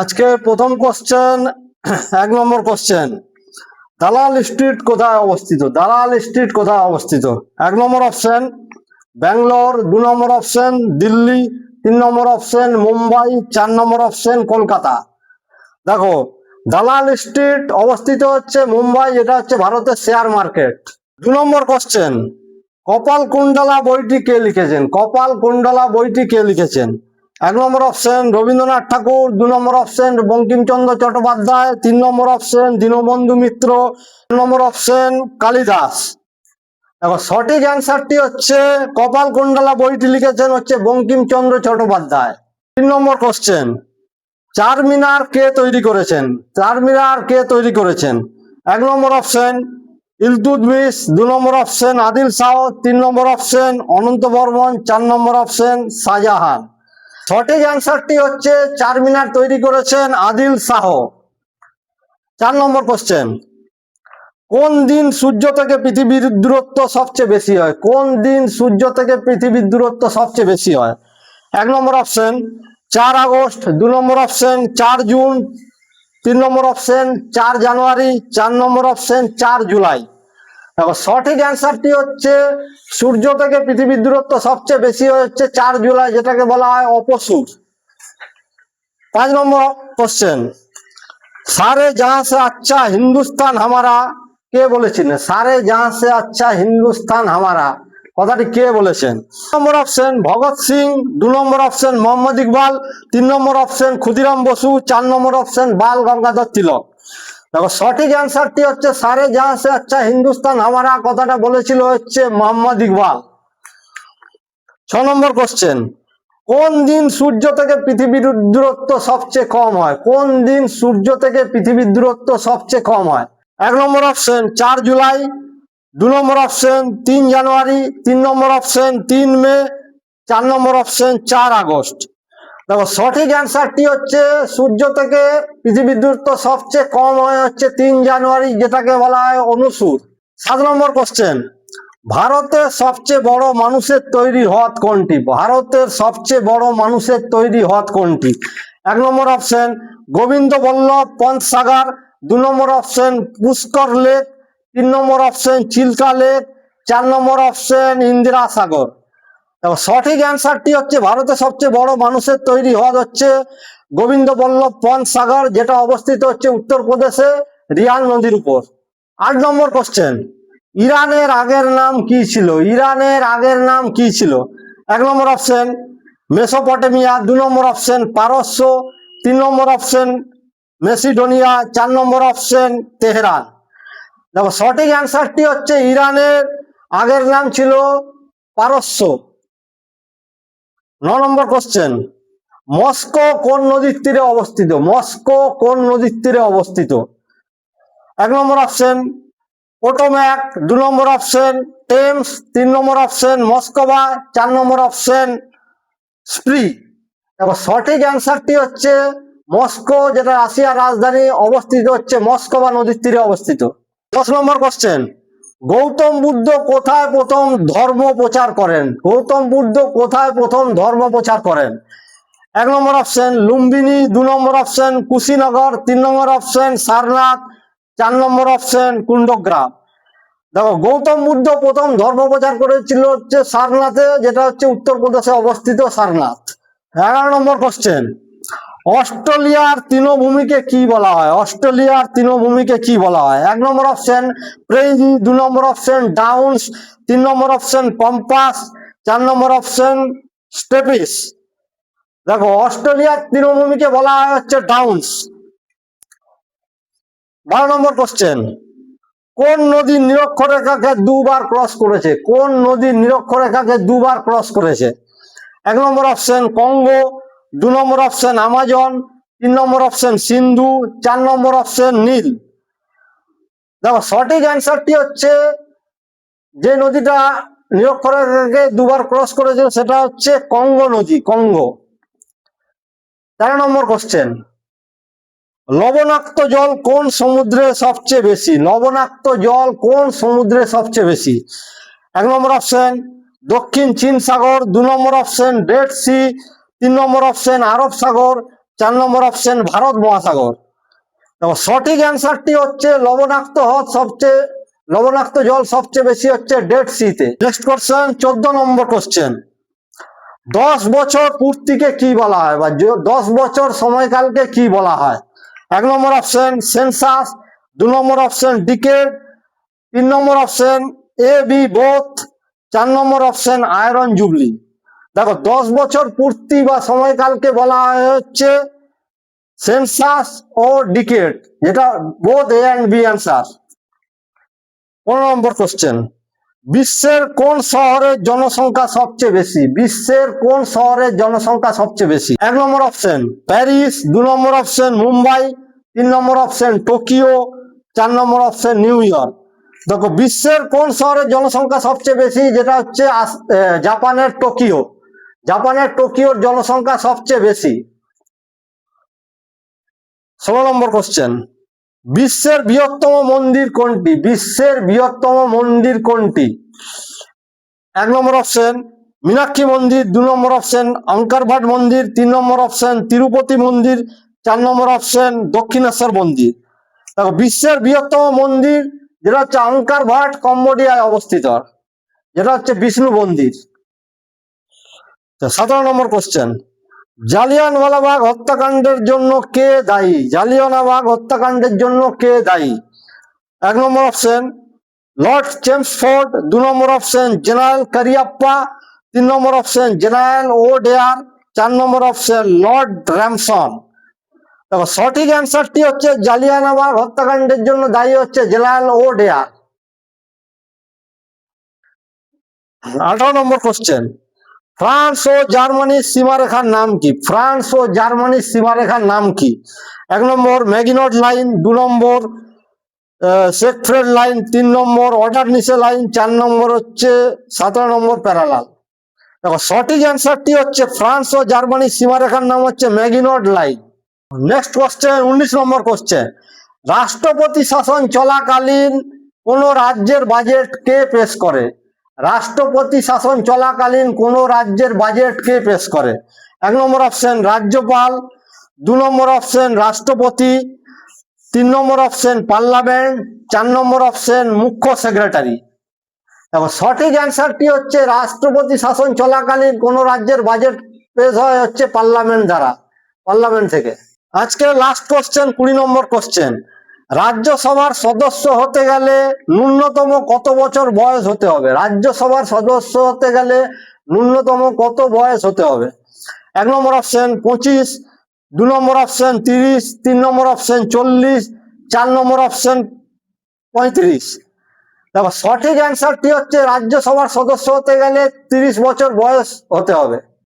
আজকে প্রথম কোশ্চেন, 1 নম্বর কোশ্চেন, দালাল স্ট্রিট কোথায় অবস্থিত? দালাল স্ট্রিট কোথায় অবস্থিত? 1 নম্বর অপশন ব্যাঙ্গালোর, 2 নম্বর অপশন দিল্লি, 3 নম্বর অপশন মুম্বাই, 4 নম্বর অপশন কলকাতা। দেখো, দালাল স্ট্রিট অবস্থিত হচ্ছে মুম্বাই, এটা হচ্ছে ভারতের শেয়ার মার্কেট। 2 নম্বর কোশ্চেন, কপাল কুণ্ডলা বইটি কে লিখেছেন? কপাল কুণ্ডলা বইটি কে লিখেছেন? 1 নম্বর অপশন রবীন্দ্রনাথ ঠাকুর, 2 নম্বর অপশন বঙ্কিমচন্দ্র চট্টোপাধ্যায়, 3 নম্বর অপশন দীনবন্ধু মিত্র, 4 নম্বর অপশন কালিদাস। দেখো, সঠিক অ্যান্সারটি হচ্ছে কপাল কুণ্ডলা বইটি লিখেছেন হচ্ছে বঙ্কিমচন্দ্র চট্টোপাধ্যায়। 3 নম্বর কোশ্চেন, চারমিনার কে তৈরি করেছেন? চারমিনার কে তৈরি করেছেন? 1 নম্বর অপশন ইলতুৎমিশ, 2 নম্বর অপশন আদিল শাহ, 3 নম্বর অপশন অনন্ত বর্মন, 4 নম্বর অপশন শাহজাহান। সঠিক অ্যান্সারটি হচ্ছে চারমিনার তৈরি করেছেন আদিল শাহ। 4 নম্বর কোশ্চেন, কোন দিন সূর্য থেকে পৃথিবীর দূরত্ব সবচেয়ে বেশি হয়? কোন দিন সূর্য থেকে পৃথিবীর দূরত্ব সবচেয়ে বেশি হয়? 1 নম্বর অপশন 4 আগস্ট, 2 নম্বর অপশন 4 জুন, 3 নম্বর অপশন 4 জানুয়ারি, 4 নম্বর অপশন 4 জুলাই। দেখো, সঠিক অ্যান্সারটি হচ্ছে সূর্য থেকে পৃথিবীর দূরত্ব সবচেয়ে বেশি হচ্ছে 4 জুলাই, যেটাকে বলা হয় অপসূর। 5 নম্বর কোশ্চেন, সারে জাহাঁ সে আচ্ছা হিন্দুস্তান হামারা কে বলেছিলেন? সারে জাহাঁ সে আচ্ছা হিন্দুস্তান হামারা কথাটি কে বলেছেন? 1 নম্বর অপশন ভগৎ সিং, 2 নম্বর অপশন মোহাম্মদ ইকবাল, 3 নম্বর অপশন ক্ষুদিরাম বসু, 4 নম্বর অপশন বাল গঙ্গাধর তিলক। দেখো, সঠিক অ্যান্সারটি হচ্ছে সারে জাহাঁ সে আচ্ছা হিন্দুস্তান হামারা কথাটা বলেছিল হচ্ছে মোহাম্মদ ইকবাল। 6 নম্বর কোশ্চেন, কোন দিন সূর্য থেকে পৃথিবীর দূরত্ব সবচেয়ে কম হয়? কোন দিন সূর্য থেকে পৃথিবীর দূরত্ব সবচেয়ে কম হয়? 1 নম্বর অপশন 4 জুলাই, 2 নম্বর অপশন 3 জানুয়ারি, 3 নম্বর অপশন 3 মে, 4 নম্বর অপশন 4 আগস্ট। দেখো, সঠিক অ্যান্সারটি হচ্ছে সূর্য থেকে পৃথিবীর দূরত্ব সবচেয়ে কম হয় হচ্ছে 3 জানুয়ারি, যেটাকে বলা হয় অনুসূর। 7 নম্বর কোশ্চেন, ভারতের সবচেয়ে বড় মানুষের তৈরি হ্রদ কোনটি? ভারতের সবচেয়ে বড় মানুষের তৈরি হ্রদ কোনটি? 1 নম্বর অপশন গোবিন্দ বল্লভ পন্ত সাগর, 2 নম্বর অপশন পুষ্কর লেক, 3 নম্বর অপশন চিল্কা লেক, 4 নম্বর অপশন ইন্দিরা সাগর। দেখো, সঠিক অ্যান্সারটি হচ্ছে ভারতের সবচেয়ে বড় মানুষের তৈরি হ্রদ হচ্ছে গোবিন্দ বল্লভ পন্ত সাগর, যেটা অবস্থিত হচ্ছে উত্তরপ্রদেশে রিয়াং নদীর উপর। 8 নম্বর কোশ্চেন, ইরানের আগের নাম কি ছিল? ইরানের আগের নাম কি ছিল? 1 নম্বর অপশন মেসোপটেমিয়া, 2 নম্বর অপশন পারস্য, 3 নম্বর অপশন মেসিডোনিয়া, 4 নম্বর অপশন তেহরান। দেখো, সঠিক অ্যান্সারটি হচ্ছে ইরানের আগের নাম ছিল পারস্য। 9 নম্বর কোশ্চেন, মস্কো কোন নদীর তীরে অবস্থিত? মস্কো কোন নদীর তীরে অবস্থিত? 1 নম্বর অপশন পোটোম্যাক, 2 নম্বর অপশন টেমস, 3 নম্বর অপশন মস্কোভা, 4 নম্বর অপশন স্প্রি। দেখো, সঠিক অ্যান্সারটি হচ্ছে মস্কো, যেটা রাশিয়ার রাজধানী, অবস্থিত হচ্ছে মস্কোভা নদীর তীরে অবস্থিত। 10 নম্বর কোশ্চেন, গৌতম বুদ্ধ কোথায় প্রথম ধর্ম প্রচার করেন? গৌতম বুদ্ধ কোথায় প্রথম ধর্ম প্রচার করেন? 1 নম্বর অপশন লুম্বিনী, 2 নম্বর অপশন কুশিনগর, 3 নম্বর অপশন সারনাথ, 4 নম্বর অপশন কুণ্ডগ্রাম। দেখো, গৌতম বুদ্ধ প্রথম ধর্ম প্রচার করেছিল হচ্ছে সারনাথে, যেটা হচ্ছে উত্তরপ্রদেশে অবস্থিত সারনাথ। 11 নম্বর কোশ্চেন, অস্ট্রেলিয়ার তৃণভূমিকে কি বলা হয়? অস্ট্রেলিয়ার তৃণভূমিকে কি বলা হয়? 1 নম্বর অপশন প্রেইরি, 2 নম্বর অপশন ডাউন্স, 3 নম্বর অপশন পম্পাস, 4 নম্বর অপশন স্টেপিস। দেখো, অস্ট্রেলিয়ার তৃণভূমিকে বলা হয় হচ্ছে ডাউন্স। 12 নম্বর কোশ্চেন, কোন নদীর নিরক্ষরেখাকে দুবার ক্রস করেছে? কোন নদীর নিরক্ষরেখাকে দুবার ক্রস করেছে? 1 নম্বর অপশন কঙ্গো, 2 নম্বর অপশন আমাজন, 3 নম্বর অপশন সিন্ধু, 4 নম্বর অপশন নীল। দেখো, সঠিক অ্যান্সারটি হচ্ছে যে নদীটা নিরক্ষরেখাকে দুবার ক্রস করেছে সেটা হচ্ছে কঙ্গো নদী, কঙ্গো। 13 নম্বর কোশ্চেন, লবণাক্ত জল কোন সমুদ্রে সবচেয়ে বেশি? লবণাক্ত জল কোন সমুদ্রে সবচেয়ে বেশি? 1 নম্বর অপশন দক্ষিণ চীন সাগর, 2 নম্বর অপশন ডেড সি, 3 নম্বর অপশন আরব সাগর, 4 নম্বর অপশন ভারত মহাসাগর। দেখো সঠিক অ্যান্সারটি হচ্ছে লবণাক্ত জল সবচেয়ে বেশি হচ্ছে ডেড সিতে। নেক্সট কোশ্চেন 14 নম্বর কোশ্চেন, 10 বছর পূর্তিকে কি বলা হয়, বা 10 বছর সময়কালকে কি বলা হয়? 1 নম্বর অপশন সেন্সাস, 2 নম্বর অপশন ডিকেড, 3 নম্বর অপশন এ বি বোথ, 4 নম্বর অপশন আয়রন জুবলি। দেখো 10 বছর পূর্তি বা সময়কালকে বলা হয় হচ্ছে সেন্সাস ও ডিকেড, যেটা both A and B answer. 15 নম্বর কোশ্চেন, বিশ্বের কোন শহরের জনসংখ্যা সবচেয়ে বেশি? বিশ্বের কোন শহরের জনসংখ্যা সবচেয়ে বেশি? 1 নম্বর অপশন প্যারিস, 2 নম্বর অপশন মুম্বাই, 3 নম্বর অপশন টোকিও, 4 নম্বর অপশন নিউ ইয়র্ক। দেখো বিশ্বের কোন শহরের জনসংখ্যা সবচেয়ে বেশি, যেটা হচ্ছে জাপানের টোকিও। জাপানের টোকিওর জনসংখ্যা সবচেয়ে বেশি। 16 নম্বর কোশ্চেন, বিশ্বের বৃহত্তম মন্দির কোনটি? বিশ্বের বৃহত্তম মন্দির কোনটি? 1 নম্বর অপশন মীনাক্ষী মন্দির, 2 নম্বর অপশন অঙ্কারভাট মন্দির, 3 নম্বর অপশন তিরুপতি মন্দির, 4 নম্বর অপশন দক্ষিণেশ্বর মন্দির। দেখো বিশ্বের বৃহত্তম মন্দির যেটা হচ্ছে অঙ্কারভাট, কম্বোডিয়ায় অবস্থিত, যেটা হচ্ছে বিষ্ণু মন্দির। 17 নম্বর কোশ্চেন, জালিয়ানওয়ালাবাগ হত্যাকাণ্ডের জন্য কে দায়ী? জালিয়ানওয়ালাবাগ হত্যাকাণ্ডের জন্য কে দায়ী? 1 নম্বর অপশন লর্ড চেমসফোর্ড, 2 নম্বর অপশন জেনারেল কারিয়াপ্পা, 3 নম্বর অপশন জেনারেল ও ডেয়ার, 4 নম্বর অপশন লর্ড র্যামসন। দেখো সঠিক অ্যান্সারটি হচ্ছে জালিয়ানওয়ালাবাগ হত্যাকাণ্ডের জন্য দায়ী হচ্ছে জেনারেল ও ডেয়ার। 18 নম্বর কোশ্চেন, ফ্রান্স ও জার্মানির সীমারেখার নাম কি? ফ্রান্স ও জার্মানির সীমারেখার নাম কি? 1 নম্বর ম্যাগিনট লাইন, 2 নম্বর সেকফ্রেড লাইন, 3 নম্বর অর্ডারনিসে লাইন, 4 নম্বর হচ্ছে 17 নম্বর প্যারালাল। দেখো সঠিক অ্যান্সারটি হচ্ছে ফ্রান্স ও জার্মানির সীমারেখার নাম হচ্ছে ম্যাগিনট লাইন। নেক্সট কোশ্চেন 19 নম্বর কোশ্চেন, রাষ্ট্রপতি শাসন চলাকালীন কোন রাজ্যের বাজেট কে পেশ করে? রাষ্ট্রপতি শাসন চলাকালীন কোন রাজ্যের বাজেট কে পেশ করে? 1 নম্বর অপশন রাজ্যপাল, 2 নম্বর অপশন রাষ্ট্রপতি, 3 নম্বর অপশন পার্লামেন্ট, 4 নম্বর অপশন মুখ্য সেক্রেটারি। দেখো সঠিক অ্যান্সারটি হচ্ছে রাষ্ট্রপতি শাসন চলাকালীন কোন রাজ্যের বাজেট পেশ হয় হচ্ছে পার্লামেন্ট দ্বারা, পার্লামেন্ট থেকে। আজকে লাস্ট কোশ্চেন 20 নম্বর কোশ্চেন, রাজ্যসভার সদস্য হতে গেলে ন্যূনতম কত বছর বয়স হতে হবে? রাজ্যসভার সদস্য হতে গেলে ন্যূনতম কত বয়স হতে হবে? 1 নম্বর অপশন 25, 2 নম্বর অপশন 30, 3 নম্বর অপশন 40, 4 নম্বর অপশন 35। দেখো সঠিক অ্যান্সারটি হচ্ছে রাজ্যসভার সদস্য হতে গেলে 30 বছর বয়স হতে হবে।